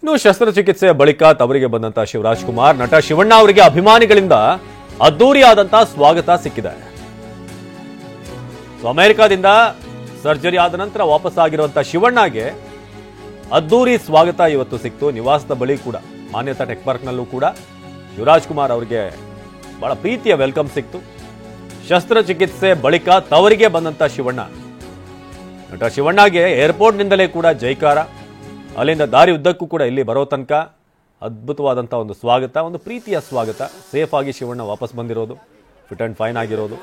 ಇನ್ನು ಶಸ್ತ್ರಚಿಕಿತ್ಸೆಯ ಬಳಿಕ ತವರಿಗೆ ಬಂದಂತ ಶಿವರಾಜ್ ಕುಮಾರ್ ನಟ ಶಿವಣ್ಣ ಅವರಿಗೆ ಅಭಿಮಾನಿಗಳಿಂದ ಅದ್ದೂರಿಯಾದಂತಹ ಸ್ವಾಗತ ಸಿಕ್ಕಿದೆ. ಅಮೆರಿಕಾದಿಂದ ಸರ್ಜರಿ ಆದ ನಂತರ ವಾಪಸ್ ಆಗಿರುವಂತಹ ಶಿವಣ್ಣಗೆ ಅದ್ದೂರಿ ಸ್ವಾಗತ ಇವತ್ತು ಸಿಕ್ತು. ನಿವಾಸದ ಬಳಿ ಕೂಡ ಮಾನ್ಯತಾ ಟೆಕ್ ಪಾರ್ಕ್ನಲ್ಲೂ ಕೂಡ ಶಿವರಾಜ್ ಕುಮಾರ್ ಅವರಿಗೆ ಬಹಳ ಪ್ರೀತಿಯ ವೆಲ್ಕಮ್ ಸಿಕ್ತು. ಶಸ್ತ್ರಚಿಕಿತ್ಸೆ ಬಳಿಕ ತವರಿಗೆ ಬಂದಂತ ಶಿವಣ್ಣ, ನಟ ಶಿವಣ್ಣಗೆ ಏರ್ಪೋರ್ಟ್ನಿಂದಲೇ ಕೂಡ ಜೈಕಾರ, ಅಲ್ಲಿಂದ ದಾರಿ ಉದ್ದಕ್ಕೂ ಕೂಡ ಇಲ್ಲಿ ಬರೋ ತನಕ ಅದ್ಭುತವಾದಂಥ ಒಂದು ಸ್ವಾಗತ, ಒಂದು ಪ್ರೀತಿಯ ಸ್ವಾಗತ. ಸೇಫ್ ಆಗಿ ಶಿವಣ್ಣ ವಾಪಸ್ ಬಂದಿರೋದು, ಫಿಟ್ ಆ್ಯಂಡ್ ಫೈನ್ ಆಗಿರೋದು.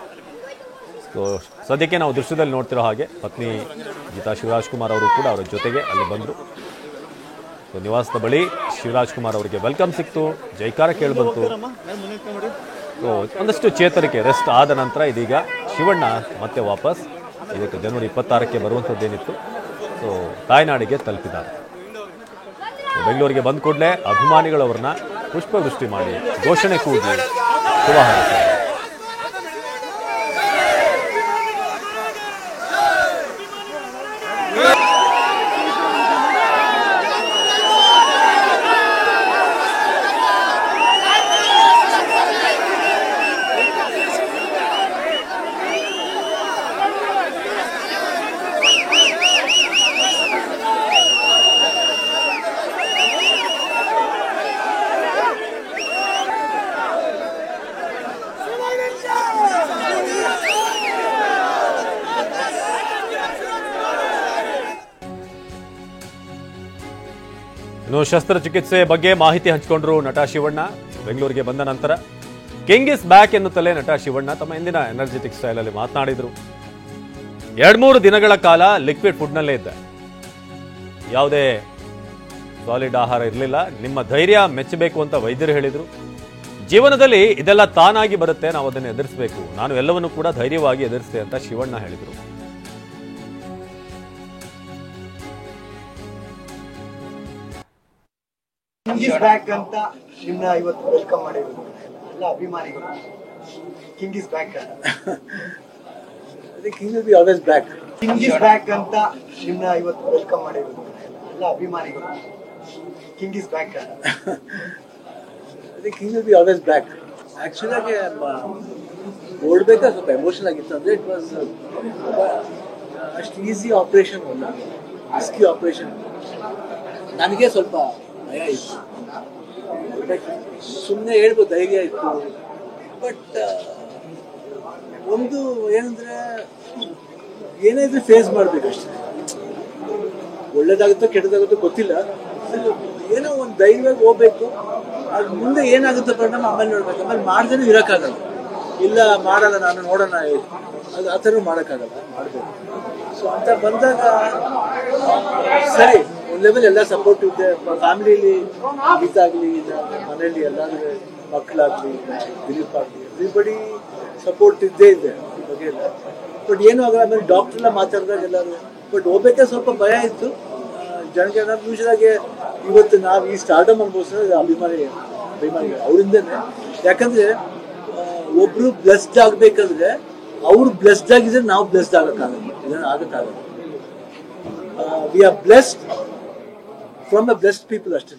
ಸೊ ಸದ್ಯಕ್ಕೆ ನಾವು ದೃಶ್ಯದಲ್ಲಿ ನೋಡ್ತಿರೋ ಹಾಗೆ ಪತ್ನಿ ಗೀತಾ ಶಿವರಾಜ್ ಕುಮಾರ್ ಅವರು ಕೂಡ ಅವರ ಜೊತೆಗೆ ಅಲ್ಲಿ ಬಂದರು. ಸೊ ನಿವಾಸದ ಬಳಿ ಶಿವರಾಜ್ ಕುಮಾರ್ ಅವರಿಗೆ ವೆಲ್ಕಮ್ ಸಿಕ್ತು, ಜೈಕಾರ ಕೇಳಿಬಂತು. ಸೊ ಒಂದಷ್ಟು ಚೇತರಿಕೆ, ರೆಸ್ಟ್ ಆದ ನಂತರ ಇದೀಗ ಶಿವಣ್ಣ ಮತ್ತೆ ವಾಪಸ್ ಇದಕ್ಕೆ ಜನವರಿ 26ಕ್ಕೆ ಬರುವಂಥದ್ದೇನಿತ್ತು, ಸೊ ತಾಯ್ನಾಡಿಗೆ ತಲುಪಿದ್ದಾರೆ. ಬೆಂಗಳೂರಿಗೆ ಬಂದ ಕೂಡಲೇ ಅಭಿಮಾನಿಗಳು ಅವರನ್ನ ಪುಷ್ಪವೃಷ್ಟಿ ಮಾಡಿ ಘೋಷಣೆ ಕೂಗಿ ಶುಭ ಹಾರೈಸಿದ್ದಾರೆ. ಇನ್ನು ಶಸ್ತ್ರಚಿಕಿತ್ಸೆ ಬಗ್ಗೆ ಮಾಹಿತಿ ಹಂಚಿಕೊಂಡ್ರು ನಟ ಶಿವಣ್ಣ. ಬೆಂಗಳೂರಿಗೆ ಬಂದ ನಂತರ ಕಿಂಗ್ ಇಸ್ ಬ್ಯಾಕ್ ಎನ್ನುತ್ತಲೇ ನಟ ಶಿವಣ್ಣ ತಮ್ಮ ಇಂದಿನ ಎನರ್ಜೆಟಿಕ್ ಸ್ಟೈಲ್ ಅಲ್ಲಿ ಮಾತನಾಡಿದ್ರು. 2-3 ದಿನಗಳ ಕಾಲ ಲಿಕ್ವಿಡ್ ಫುಡ್ನಲ್ಲೇ ಇದ್ದೆ, ಯಾವುದೇ ಸಾಲಿಡ್ ಆಹಾರ ಇರಲಿಲ್ಲ. ನಿಮ್ಮ ಧೈರ್ಯ ಮೆಚ್ಚಬೇಕು ಅಂತ ವೈದ್ಯರು ಹೇಳಿದ್ರು. ಜೀವನದಲ್ಲಿ ಇದೆಲ್ಲ ತಾನಾಗಿ ಬರುತ್ತೆ, ನಾವು ಅದನ್ನು ಎದುರಿಸಬೇಕು. ನಾನು ಎಲ್ಲವನ್ನೂ ಕೂಡ ಧೈರ್ಯವಾಗಿ ಎದುರಿಸಿದೆ ಅಂತ ಶಿವಣ್ಣ ಹೇಳಿದ್ರು. ಕಿಂಗ್ ಇಸ್ ಬ್ಯಾಕ್ ಅಂತ ನಿಮ್ನ ಇವತ್ತು ವೆಲ್ಕಮ್ ಮಾಡಿರೋದು ಎಲ್ಲ ಅಭಿಮಾನಿಗಳು. King is back king will be always back. King is back ಅಂತ ನಿಮ್ನ ಇವತ್ತು ವೆಲ್ಕಮ್ ಮಾಡಿರೋದು ಎಲ್ಲ ಅಭಿಮಾನಿಗಳು. King is back king will be always back. ಆಕ್ಚುಲಾಗಿ ಓಡ್ಬೇಕಾದ್ರೆ ಸ್ವಲ್ಪ ಎಮೋಷನಲ್ ಆಗಿತ್ತು. ಅಂದರೆ ಇಟ್ ವಾಸ್ ಅಷ್ಟು ಈಸಿ ಆಪರೇಷನ್ ಅಲ್ಲ, ರಿಸ್ಕಿ ಆಪರೇಷನ್. ನನಗೆ ಸ್ವಲ್ಪ ಭಯ ಇತ್ತು, ಸುಮ್ಮನೆ ಹೇಳ್ಬೋದು ಧೈರ್ಯ ಇತ್ತು. ಬಟ್ ಒಂದು ಏನಂದರೆ ಏನೇ ಇದ್ರೆ ಫೇಸ್ ಮಾಡಬೇಕಷ್ಟೇ. ಒಳ್ಳೇದಾಗುತ್ತೋ ಕೆಟ್ಟದಾಗುತ್ತೋ ಗೊತ್ತಿಲ್ಲ, ಏನೋ ಒಂದು ಧೈರ್ಯವಾಗಿ ಹೋಗ್ಬೇಕು. ಅದು ಮುಂದೆ ಏನಾಗುತ್ತೋ ಪರಿಣಾಮ ಆಮೇಲೆ ನೋಡ್ಬೇಕು. ಆಮೇಲೆ ಮಾಡ್ದೇನೂ ಇರೋಕ್ಕಾಗಲ್ಲ, ಇಲ್ಲ ಮಾಡಲ್ಲ ನಾನು ನೋಡೋಣ, ಅದು ಆ ಥರ ಮಾಡೋಕ್ಕಾಗಲ್ಲ, ಮಾಡಬೇಕು. ಸೊ ಅಂತ ಬಂದಾಗ ಸರಿ, ಒಂದು ಲೆವೆಲ್ ಎಲ್ಲ ಸಪೋರ್ಟ್ ಇದೆ. ಫ್ಯಾಮಿಲಿಯಲ್ಲಿ ಗೀತಾಗಲಿ, ಮನೆಯಲ್ಲಿ ಎಲ್ಲರೂ ಮಕ್ಕಳಾಗಲಿ, ದಿಲೀಪ್ ಆಗಲಿ, ಎವ್ರಿಬಡಿ ಸಪೋರ್ಟ್ ಇದ್ದೇ ಇದೆ ಬಗ್ಗೆ ಎಲ್ಲ. ಬಟ್ ಏನೂ ಆಗಲ್ಲ. ಆಮೇಲೆ ಡಾಕ್ಟ್ರೆಲ್ಲ ಮಾತಾಡಿದಾಗ ಎಲ್ಲರೂ. ಬಟ್ ಹೋಗ್ಬೇಕಾದ್ರೆ ಸ್ವಲ್ಪ ಭಯ ಇತ್ತು ಜನಕ್ಕೆ. ನಾವು ಯೂಶಲಾಗಿ ಇವತ್ತು ನಾವು ಈ ಸ್ಟಾರ್ಡಮ್ ಅನ್ಭವಿಸಿದ್ರೆ ಅಭಿಮಾನಿಗಳು ಅವರಿಂದನೇ. ಯಾಕಂದರೆ ಒಬ್ಬರು ಬ್ಲೆಸ್ಡ್ ಆಗಬೇಕಂದ್ರೆ ಅವ್ರು ಬ್ಲೆಸ್ಡ್ ಆಗಿದ್ರೆ ನಾವು ಬ್ಲೆಸ್ಡ್ ಆಗೋಕ್ಕಾಗಲ್ಲ, ಇದನ್ನು ಆಗೋಕ್ಕಾಗಲ್ಲ. We are blessed from a blessed people ಅಷ್ಟೇ.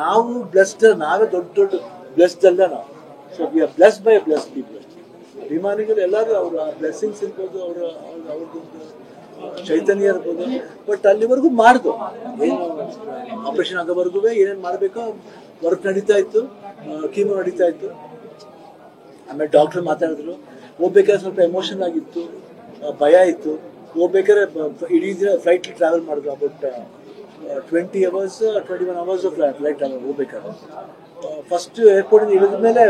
ನಾವು ಬ್ಲೆಸ್ಡ್, ನಾವೇ ದೊಡ್ಡ ಬ್ಲೆಸ್ಡ್ ಅಲ್ಲ ನಾವು. So we are blessed by a blessed people ಅಷ್ಟೇ. ಅಭಿಮಾನಿಗಳು ಎಲ್ಲರೂ ಅವರ ಬ್ಲೆಸ್ಸಿಂಗ್ಸ್ ಇರ್ಬೋದು, ಅವ್ರದ್ದು ಚೈತನ್ಯ ಇರ್ಬೋದು. ಬಟ್ ಅಲ್ಲಿವರೆಗೂ ಮಾಡ್ದು, ಏನು ಆಪರೇಷನ್ ಆಗೋವರೆಗೂ ಏನೇನು ಮಾಡಬೇಕೋ ವರ್ಕ್ ನಡೀತಾ ಇತ್ತು, ಕೀಮೋ ನಡೀತಾ ಇತ್ತು. ಆಮೇಲೆ ಡಾಕ್ಟ್ರ್ ಮಾತಾಡಿದ್ರು. ಹೋಗ್ಬೇಕಾದ್ರೆ ಸ್ವಲ್ಪ ಎಮೋಷನಲ್ ಆಗಿತ್ತು, ಭಯ ಇತ್ತು. ಹೋಗ್ಬೇಕಾದ್ರೆ ಇಡೀ ದಿನ ಫ್ಲೈಟ್ ಟ್ರಾವೆಲ್ ಮಾಡಿದ್ರು. About 20 hours 21 hours flight travel ಹೋಗ್ಬೇಕಾದ್ರೆ. ಫಸ್ಟ್ ಏರ್ಪೋರ್ಟಿಂದ ಇಳಿದ ಮೇಲೆ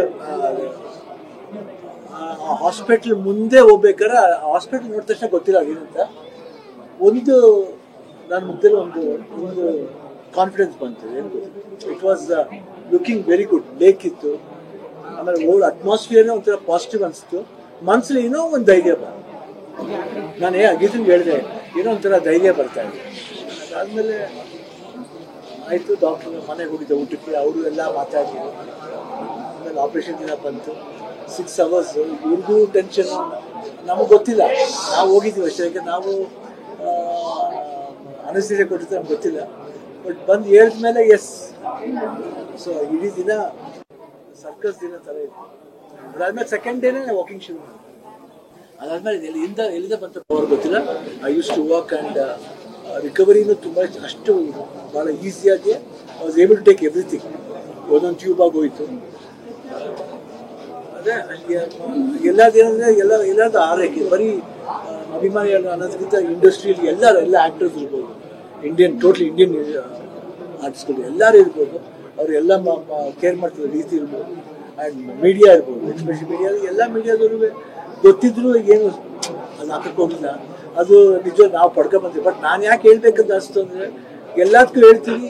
ಹಾಸ್ಪಿಟ್ಲ್ ಮುಂದೆ ಹೋಗ್ಬೇಕಾದ್ರೆ ಹಾಸ್ಪಿಟ್ಲ್ ನೋಡಿದ ತಕ್ಷಣ ಗೊತ್ತಿಲ್ಲ ಏನಂತ. ಒಂದು ನನ್ನ ಮುಗ್ದಲ್ಲಿ ಒಂದು ಕಾನ್ಫಿಡೆನ್ಸ್ ಬಂತು. ಏನು it was looking very good. Lake ಇತ್ತು, ಆಮೇಲೆ ಓಲ್ಡ್ ಅಟ್ಮಾಸ್ಫಿಯರ್ನೇ ಒಂಥರ ಪಾಸಿಟಿವ್ ಅನಿಸ್ತು. ಮನಸ್ಸಲ್ಲಿ ಏನೋ ಒಂದು ಧೈರ್ಯ ಬಂತು. ನಾನು ಗೀತಂಗೆ ಹೇಳಿದೆ, ಏನೋ ಒಂಥರ ಧೈರ್ಯ ಬರ್ತಾ ಇದೆ. ಅದಾದಮೇಲೆ ಆಯಿತು, ಡಾಕ್ಟ್ರ್ ಮನೆಗೆ ಹೋಗಿದ್ದೆ ಊಟಕ್ಕೆ, ಅವರು ಎಲ್ಲ ಮಾತಾಡಿದ್ರು. ಆಮೇಲೆ ಆಪ್ರೇಷನ್ ದಿನ ಬಂತು. 6 hours ಇವ್ರಿಗೂ ಟೆನ್ಷನು, ನಮಗೆ ಗೊತ್ತಿಲ್ಲ. ನಾವು ಹೋಗಿದ್ದೀವಿ ಅಷ್ಟೇ, ಯಾಕೆ ನಾವು ಅನಸ್ತೀರಿಯಾ ಕೊಟ್ಟಿದ್ದು ನಮ್ಗೆ ಗೊತ್ತಿಲ್ಲ. ಬಟ್ ಬಂದು ಹೇಳಿದ್ಮೇಲೆ ಎಸ್. ಸೊ ಇಡೀ ದಿನ ಸರ್ಕಸ್ ದಿನ ಥರ ಇತ್ತು. ಅದಾದ್ಮೇಲೆ ಸೆಕೆಂಡ್ ಡೇನೇ ವಾಕಿಂಗ್ ಶುರು ಮಾಡಿದೆ. ಅದಾದ್ಮೇಲೆ ಎಲ್ಲಿಂದ ಬಂತ ಪವರ್ ಗೊತ್ತಿಲ್ಲ. I use to walk and ರಿಕವರಿನೂ ತುಂಬ ಅಷ್ಟು ಭಾಳ ಈಸಿಯಾಗಿ I was able to take everything. ಒಂದೊಂದು ಟ್ಯೂಬ್ ಆಗೋಯ್ತು. ಅದೇ ಎಲ್ಲದೇನಂದರೆ ಎಲ್ಲರದ್ದು ಆರೈಕೆ. ಬರೀ ಅಭಿಮಾನಿಗಳು ಅನ್ನೋದಕ್ಕಿಂತ ಇಂಡಸ್ಟ್ರಿಯಲ್ಲಿ ಎಲ್ಲ ಆ್ಯಕ್ಟರ್ಸ್ ಇರ್ಬೋದು, ಟೋಟಲಿ ಇಂಡಿಯನ್ ಆರ್ಟಿಸ್ಟ್ಗಳು ಎಲ್ಲರೂ ಇರ್ಬೋದು. ಅವರೆಲ್ಲ ಕೇರ್ ಮಾಡ್ತಿರೋ ರೀತಿ ಇರ್ಬೋದು. ಆ್ಯಂಡ್ ಮೀಡಿಯಾ ಇರ್ಬೋದು, ಎಸ್ಪೆಷಲಿ ಎಲ್ಲ ಮೀಡಿಯಾದವರು ಗೊತ್ತಿದ್ರು ಏನು ಅದು ಹಾಕಕ್ಕೆ ಹೋಗಿಲ್ಲ. ಅದು ನಿಜ ನಾವು ಪಡ್ಕೊಂಬಂತೀವಿ. ಬಟ್ ನಾನು ಯಾಕೆ ಹೇಳ್ಬೇಕಂತ ಅನಿಸ್ತು ಅಂದರೆ ಎಲ್ಲದಕ್ಕೂ ಹೇಳ್ತೀವಿ.